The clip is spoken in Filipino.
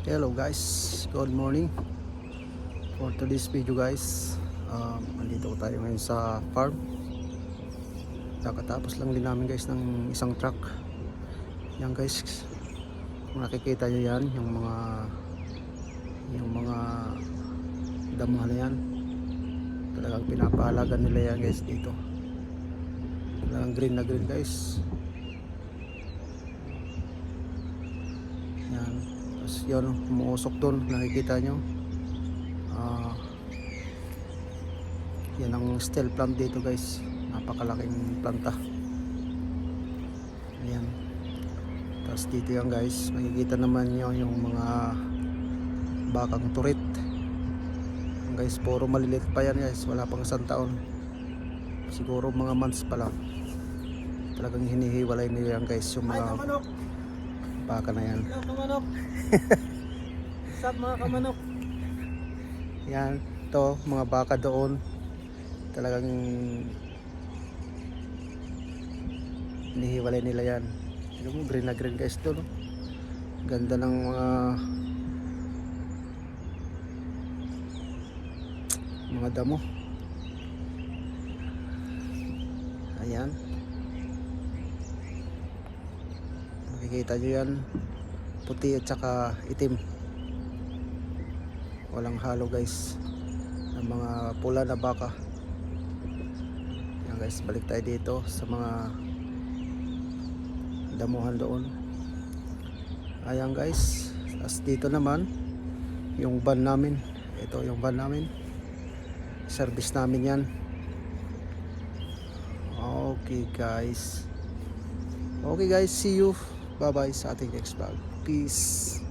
Hello guys, good morning. For today's video guys, andito tayo ngayon sa farm. Kakatapos lang din namin guys ng isang truck. Yan guys, kung nakikita nyo yan, yung mga damuhan na yan, talagang pinapahalagan nila yan guys dito. Talagang green na green guys. Yan, tapos yun, umuusok doon, nakikita nyo. Yan ang steel plant dito guys, napakalaking planta. Ayan, tapos dito yan guys, makikita naman nyo yung mga bakang turit. Guys, puro maliliit pa yan guys, wala pang isang taon, siguro mga months pa lang. Talagang hinihiwalay nila yan guys, yung mga baka na yan. Hello kamanok. Sup mga kamanok. Yan, to mga baka doon, talagang hinihiwalay nila yan. Tignan mo, green na green guys doon. Ganda ng mga damo. Ayan, makikita nyo yan, puti at saka itim, walang halo guys, ng mga pula na baka. Yan guys, balik tayo dito sa mga damuhan doon. Ayan guys, as dito naman yung van namin. Ito yung van namin, service namin yan. Okay guys, see you, bye bye sa ating next vlog. Peace.